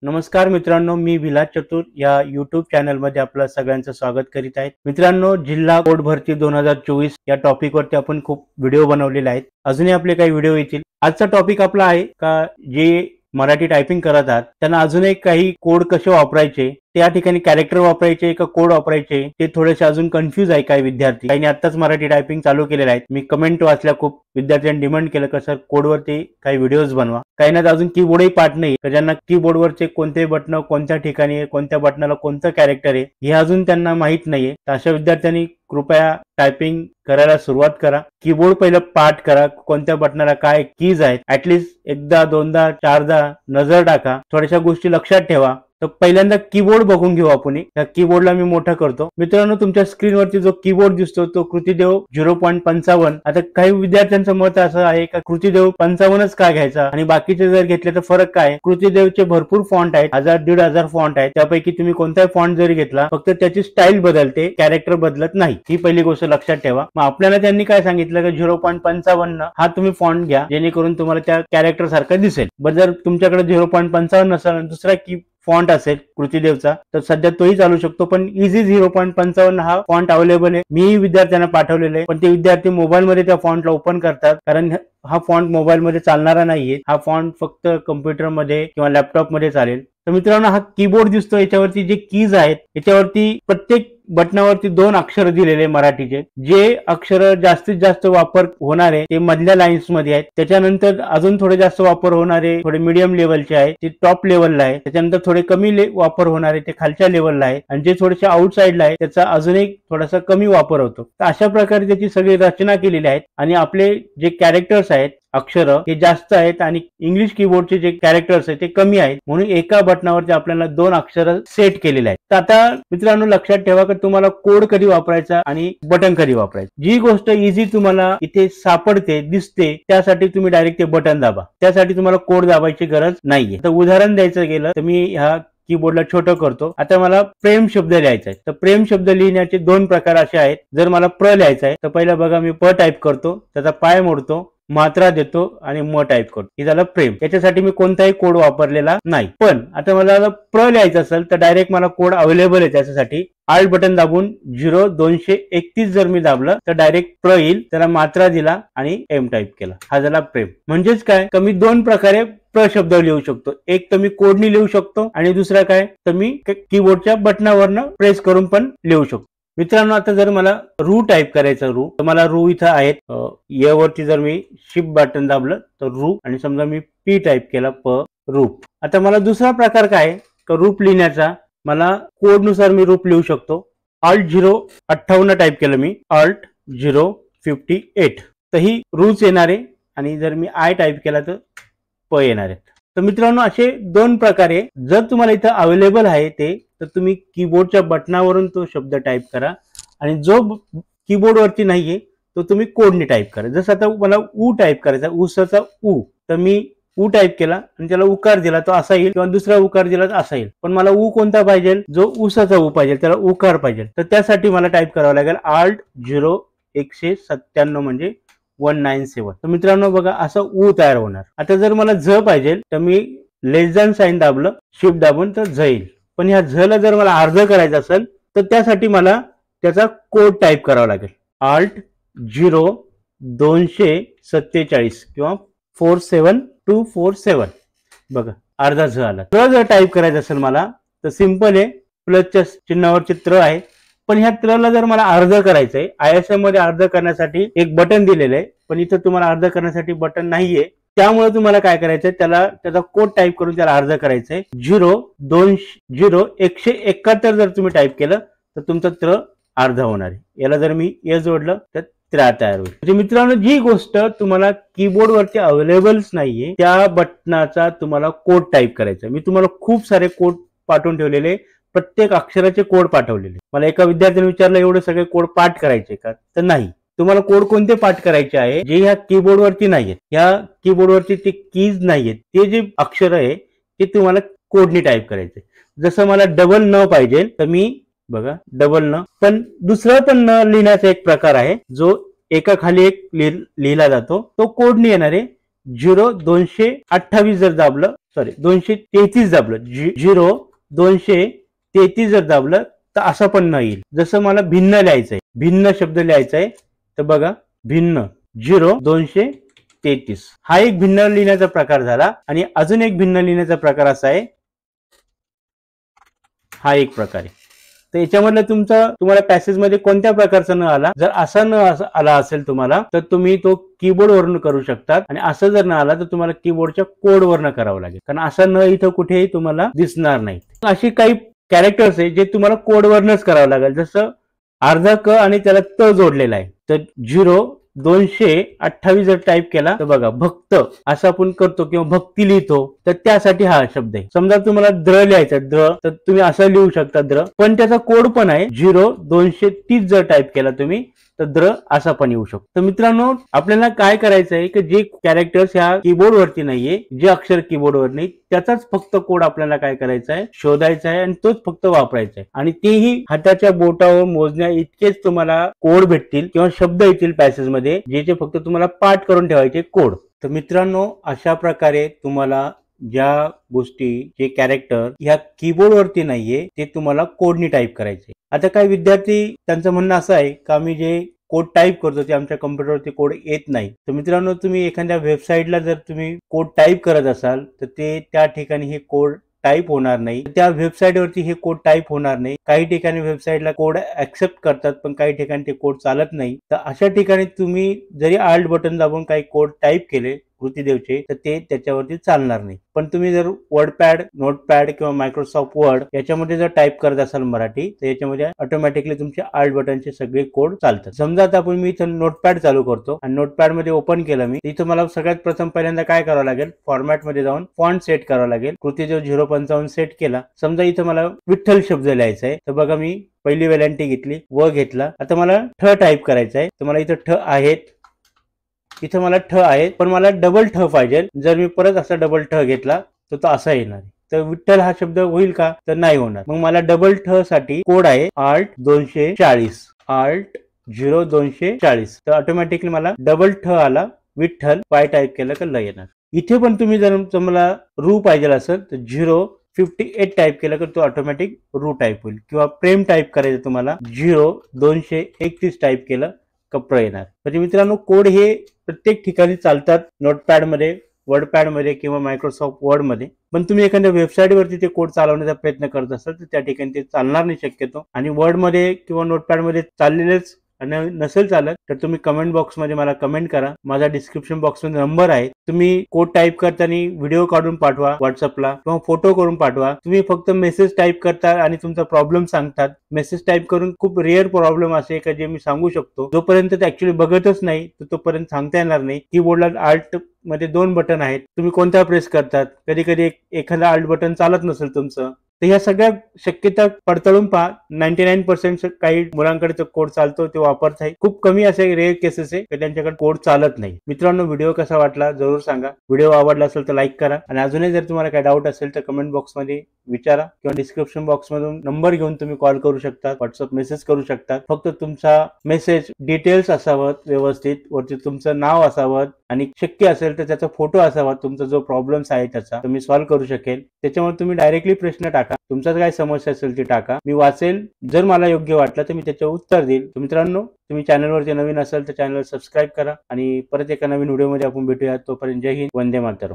नमस्कार मित्रांनो, मी विलास चतुर या यूट्यूब चॅनलमध्ये आपलं सगळ्यांचं स्वागत करीत आहे। मित्रांनो, जिल्हा कोड भरती 2024 या टॉपिकवरती आपण खूप व्हिडिओ बनवलेले आहेत। अजूनही आपले काही व्हिडिओ येतील। आजचा टॉपिक आपला आहे का जे मराठी टायपिंग करत आहात त्यांना अजूनही काही कोड कसे वापरायचे, त्या ठिकाणी कॅरेक्टर वापरायचे का कोड वापरायचे ते थोडेसे अजून कन्फ्यूज आहे काही विद्यार्थी। काही आत्ताच मराठी टायपिंग चालू केलेले आहेत। मी कमेंट वाचल्या, खूप विद्यार्थ्यांनी डिमांड केलं की सर कोडवरती काही व्हिडिओज बनवा। काही ना अजून कीबोर्डही पाठ नाही, ज्यांना कीबोर्डवरचे कोणते बटन कोणत्या ठिकाणी आहे, कोणत्या बटनाला कोणतं कॅरेक्टर आहे हे अजून त्यांना माहित नाहीये। तर अशा विद्यार्थ्यांनी कृपया टायपिंग करायला सुरुवात करा। कीबोर्ड पहिलं पाठ करा, कोणत्या बटनाला काय कीज आहेत, ऍटलीस्ट एकदा दोनदा चारदा नजर टाका, थोड्याशा गोष्टी लक्षात ठेवा। तर पहिल्यांदा कीबोर्ड बघून घेऊ आपण। या कीबोर्डला मी मोठा करतो। मित्रांनो, तुमच्या स्क्रीनवरती जो कीबोर्ड दिसतो तो कृतिदेव 0.55। आता काही विद्यार्थ्यांचं मत असं आहे का कृतिदेव 55च का घ्यायचा आणि बाकीचे जर घेतले तर फरक काय? कृतिदेवचे भरपूर फॉन्ट आहेत, 1000-1500 फॉन्ट आहेत। त्यापैकी तुम्ही कोणताही फॉन्ट जरी घेतला, फक्त त्याची स्टाईल बदलते, कॅरेक्टर बदलत नाही। ही पहिली गोष्ट लक्षात ठेवा। मग आपल्याला त्यांनी काय सांगितलं की 0.55 हा तुम्ही फॉन्ट घ्या, जेणेकरून तुम्हाला त्या कॅरेक्टर सारखं दिसेल। बरं, जर तुमच्याकडे 0.55 नसेल आणि दुसरा की फॉन्ट असेल कृतिदेवचा तर सध्या तोही चालू शकतो, पण इझी 0.55 हा फॉन्ट अवेलेबल आहे। मी विद्यार्थ्यांना पाठवलेले आहे, पण ते विद्यार्थी मोबाईल मध्ये त्या फॉन्टला ओपन करतात, कारण हा फॉन्ट मोबाईल मध्ये चालणारा नाहीये। हा फॉन्ट फक्त कम्प्युटर मध्ये किंवा लॅपटॉप मध्ये चालेल। तर मित्रांनो, हा कीबोर्ड दिसतो, याच्यावरती जे कीज आहेत याच्यावरती प्रत्येक बटनावरती 2 अक्षर दिलेले मराठीचे। जे अक्षर जास्तीत जास्त वापर होणारे ते मधल्या लाईन्स मध्ये आहेत। त्याच्यानंतर अजून थोडे जास्त वापर होणारे थोडे मीडियम लेवलचे आहेत, ते टॉप लेवलला आहे। त्याच्यानंतर थोडे कमी वापर होणारे ते खालच्या लेवलला आहे, आणि जे थोडेसे आउटसाइडला आहे त्याचा अजूनही थोडासा कमी वापर होतो। तर अशा प्रकारे त्याची सगळी रचना केलेली आहे, आणि आपले जे कॅरेक्टर्स आहेत, अक्षर हे जास्त आहेत आणि इंग्लिश कीबोर्डचे जे कॅरेक्टर्स आहेत ते कमी आहेत, म्हणून एका बटनावरती आपल्याला 2 अक्षर सेट केलेले आहेत। तर आता मित्रांनो, लक्षात ठेवा की तुम्हाला कोड कधी वापरायचा आणि बटन कधी वापरायचं। जी गोष्ट इझी तुम्हाला इथे सापडते, दिसते, त्यासाठी तुम्ही डायरेक्ट ते बटन दाबा, त्यासाठी तुम्हाला कोड दाबायची गरज नाहीये। तर उदाहरण द्यायचं गेलं तर मी ह्या कीबोर्डला छोटं करतो। आता मला प्रेम शब्द लिहायचा आहे, तर प्रेम शब्द लिहिण्याचे 2 प्रकार असे आहेत। जर मला प्र लिहायचा आहे तर पहिला बघा, मी प टाईप करतो, त्याचा पाय मोडतो, मात्रा देतो आणि म टाईप करतो, हे झालं प्रेम। याच्यासाठी मी कोणताही कोड वापरलेला नाही। पण आता मला प्र लिहायचं असेल तर डायरेक्ट मला कोड अवेलेबल आहे। त्याच्यासाठी आल्ट बटन दाबून 0231 जर मी दाबलं तर डायरेक्ट प्र येईल, त्याला मात्रा दिला आणि एम टाईप केला, हा झाला प्रेम। म्हणजेच काय, तर मी 2 प्रकारे प्र शब्द लिहू शकतो। एक तर मी कोडनी लिहू शकतो, आणि दुसरा काय तर मी कीबोर्डच्या बटनावरनं प्रेस करून पण लिहू शकतो। मित्रांनो, आता जर मला रू टाईप करायचं, रू, तर मला रू इथं आहेत, या वरती जर मी शिफ्ट बटन दाबलं तर रू, आणि समजा मी पी टाईप केला, प, रूप। आता मला दुसरा प्रकार काय तर रूप लिहिण्याचा, मला कोड नुसार मी रूप लिहू शकतो। Alt 058 टाईप केलं मी, Alt 058, तर ही रूच येणार आहे, आणि जर मी आय टाईप केला तर प येणार आहे। तर मित्रांनो, असे 2 प्रकारे जर तुम्हाला इथं अवेलेबल आहे ते, तर तुम्ही कीबोर्डच्या बटनावरून तो शब्द टाईप करा, आणि जो कीबोर्ड वरती नाहीये तो तुम्ही कोडने टाईप करा। जसं आता मला ऊ टाईप करायचा, ऊसाचा ऊ, तर मी ऊ टाईप केला आणि त्याला उकार दिला तो असा येईल, किंवा दुसरा उकार दिला तर असा येईल। पण मला ऊ कोणता पाहिजे, जो ऊसाचा ऊ पाहिजे, त्याला उकार पाहिजे, तर त्यासाठी मला टाईप करावं लागेल Alt 0197 म्हणजे 197। तर मित्रांनो बघा, असं ऊ तयार होणार। आता जर मला झ पाहिजे तर मी लेस दॅन साइन दाबलं, शिफ्ट दाबून, तर झ येईल। पण ह्या झला जर मला अर्ध करायचं असेल तर त्यासाठी मला त्याचा कोड टाईप करावा लागेल, Alt 0247 किंवा 47247, बघा अर्धा झ आला। त्र जर टाईप करायचं असेल मला तर सिंपल आहे, प्लसच्या चिन्हावरचे त्र आहे, पण ह्या त्रला जर मला अर्ध करायचंय, ISM मध्ये अर्ध करण्यासाठी एक बटन दिलेलं आहे, पण इथं तुम्हाला अर्ध करण्यासाठी बटन नाहीये। त्यामुळे तुम्हाला काय करायचंय, त्याचा कोड टाईप करून त्याला अर्ध करायचंय। 171 जर तुम्ही टाईप केलं तर तुमचं त्र अर्ध होणार आहे। याला जर मी ए जोडलं तर त्रा तयार होईल। म्हणजे मित्रांनो, जी गोष्ट तुम्हाला कीबोर्ड वरती अवेलेबलच नाहीये त्या बटनाचा तुम्हाला कोड टाईप करायचा। मी तुम्हाला खूप सारे कोड पाठवून ठेवलेले, प्रत्येक अक्षराचे कोड पाठवलेले। मला एका विद्यार्थ्याने विचारलं, एवढे सगळे कोड पाठ करायचे का, तर नाही। तुम्हाला कोड कोणते पाठ करायचे आहे, जे ह्या कीबोर्ड वरती नाहीयेत, ह्या कीबोर्ड वरती ते कीज नाहीयेत, ते जे अक्षर आहे ते तुम्हाला कोडनी टाईप करायचे। जसं मला डबल न पाहिजे तर मी बघा डबल न, पण दुसरं पण न लिहिण्याचा एक प्रकार आहे, जो एका खाली एक लिहिला जातो, तो कोडनी येणार आहे। 0 228 जर दाबलं, सॉरी 233 दाबलं, 0 233 जर दाबलं तर असं पण न येईल. जसं मला भिन्न लिहायचंय, भिन्न शब्द लिहायचा तर बघा भिन्न 0 233 हा एक भिन्न लिहिण्याचा प्रकार झाला. आणि अजून एक भिन्न लिहिण्याचा प्रकार असा आहे, हा एक प्रकार आहे. तर याच्यामधलं तुम्हाला पॅसेज मध्ये कोणत्या प्रकारचा न आला, जर असा न आला असेल तुम्हाला तर तुम्ही तो कीबोर्ड वरून करू शकतात. आणि असं जर न आला तर तुम्हाला कीबोर्डच्या कोड वरनं करावं लागेल, कारण असं न इथं कुठेही तुम्हाला दिसणार नाही. अशी काही कॅरेक्टर्स आहे जे तुम्हाला कोड वरनच करावं लागेल. जसं अर्धा क आणि त्याला त जोडलेला आहे, तर 0 228 जर टाईप केला तर बघा भक्त असं आपण करतो किंवा भक्ती लिहितो, तर त्यासाठी हा शब्द आहे. समजा तुम्हाला द्र लिहायचा द्र, तर तुम्ही असं लिहू शकता द्र, पण त्याचा कोड पण आहे 0 230 जर टाईप केला तुम्ही तर द्र असा पण येऊ शकतो. तर मित्रांनो आपल्याला काय करायचं आहे की जे कॅरेक्टर्स ह्या कीबोर्ड वरती नाहीये, जे अक्षर कीबोर्ड वर नाही, त्याचाच फक्त कोड आपल्याला काय करायचा आहे, शोधायचा आहे आणि तोच फक्त वापरायचा आहे. आणि तेही हाताच्या बोटावर मोजण्या इतकेच तुम्हाला कोड भेटतील किंवा शब्द येतील पॅसेज मध्ये, जे फक्त तुम्हाला पाठ करून ठेवायचे कोड. तर मित्रांनो अशा प्रकारे तुम्हाला ज्या गोष्टी, जे कॅरेक्टर ह्या कीबोर्ड वरती नाहीये ते तुम्हाला कोडनी टाईप करायचे. आता काही विद्यार्थी त्यांचं म्हणणं असं आहे का मी जे कोड टाईप करतो ते आमच्या कम्प्युटरवरती कोड येत नाही. तर मित्रांनो तुम्ही एखाद्या वेबसाईटला जर तुम्ही कोड टाईप करत असाल तर ते त्या ठिकाणी हे कोड टाईप होणार नाही, त्या वेबसाईटवरती हे कोड टाईप होणार नाही. काही ठिकाणी वेबसाईटला कोड ऍक्सेप्ट करतात पण काही ठिकाणी ते कोड चालत नाही. तर अशा ठिकाणी तुम्ही जरी आल्ट बटन दाबून काही कोड टाईप केले कृतीदेवचे तर ते त्याच्यावरती चालणार नाही. पण तुम्ही जर वर्डपॅड, नोटपॅड किंवा मायक्रोसॉफ्ट वर्ड याच्यामध्ये जर टाईप करत असाल मराठी, तर याच्यामध्ये ऑटोमॅटिकली तुमचे आल्ट बटनचे सगळे कोड चालतात. समजा आता आपण मी इथं नोटपॅड चालू करतो आणि नोटपॅड मध्ये ओपन केलं मी, इथं मला सगळ्यात प्रथम पहिल्यांदा काय करावं लागेल, फॉर्मॅट मध्ये जाऊन फॉन्ट सेट करावं लागेल. कृतीदेव 055 सेट केला. समजा इथं मला विठ्ठल शब्द लिहायचा आहे, तर बघा मी पहिली वेलांटी घेतली, व घेतला. आता मला ठ टाईप करायचा आहे, तर मला इथं ठ आहेत, इथं मला ठ आहेत, पण मला डबल ठ पाहिजे. जर मी परत असा डबल ठ घेतला तर तो असा येणार. तर विठ्ठल हा शब्द होईल का, तर नाही होणार. मग मला डबल ठ साठी कोड आहे आल्ट 240, आल्ट 0 240. तर ऑटोमॅटिकली मला डबल ठ आला, विठ्ठल पाय टाईप केलं का ल येणार. इथे पण तुम्ही जर तुम्हाला रू पाहिजे असेल तर 058 टाईप केलं तर तो ऑटोमॅटिक रू टाईप होईल. किंवा प्रेम टाईप करायचं तुम्हाला 0 231 टाईप केलं कप्र येणार. म्हणजे मित्रांनो कोड हे प्रत्येक ठिकाणी चालतात, नोटपॅड मध्ये, वर्डपॅड मध्ये किंवा मायक्रोसॉफ्ट वर्ड मध्ये. पण तुम्ही एखाद्या वेबसाईट वरती ते कोड चालवण्याचा प्रयत्न करत असाल तर त्या ठिकाणी ते चालणार नाही शक्यतो. आणि वर्ड मध्ये किंवा नोटपॅड मध्ये चाललेलेच आणि नसेल चालत तर तुम्ही कमेंट बॉक्स मध्ये मला कमेंट करा. माझा डिस्क्रिप्शन बॉक्स मध्ये नंबर आहे. तुम्ही कोड टाईप करताना व्हिडिओ काढून पाठवा व्हॉट्सअपला किंवा फोटो करून पाठवा. तुम्ही फक्त मेसेज टाईप करता आणि तुमचा प्रॉब्लेम सांगतात. मेसेज टाईप करून खूप रेअर प्रॉब्लेम असे का जे मी सांगू शकतो, जोपर्यंत ते ऍक्च्युअली बघतच नाही तोपर्यंत सांगता येणार नाही. कीबोर्डला आल्ट मध्ये 2 बटन आहेत, तुम्ही कोणता प्रेस करतात, कधी कधी एखादा आल्ट बटन चालत नसेल तुमचं, तर ह्या सगळ्या शक्यता पडताळून पहा. 99% काही मुलांकडे तो कोड चालतो, ते वापरत आहे. खूप कमी असे रेअर केसेस आहे की त्यांच्याकडे कोड चालत नाही. मित्रांनो व्हिडिओ कसा वाटला जरूर सांगा. व्हिडिओ आवडला असेल तर लाईक करा आणि अजूनही जर तुम्हाला काही डाऊट असेल तर कमेंट बॉक्स मध्ये विचारा किंवा डिस्क्रिप्शन बॉक्स मधून नंबर घेऊन तुम्ही कॉल करू शकता, व्हॉट्सअप मेसेज करू शकता. फक्त तुमचा मेसेज डिटेल्स असावं व्यवस्थित, वरती तुमचं नाव असावं आणि शक्य असेल तर त्याचा फोटो असावा. तुमचा जो प्रॉब्लेम्स आहे त्याचा मी सॉल्व्ह करू शकेल. त्याच्यामुळे तुम्ही डायरेक्टली प्रश्न टाका, तुमचा काय समस्या असेल ती टाका, मी वाचेल. जर मला योग्य वाटलं तर मी त्याच्यावर उत्तर देईल. मित्रांनो तुम्ही चॅनलवरती नवीन असाल तर चॅनल सबस्क्राईब करा आणि परत एका नवीन व्हिडिओमध्ये आपण भेटूया. तोपर्यंत जय हिंद, वंदे मातरम.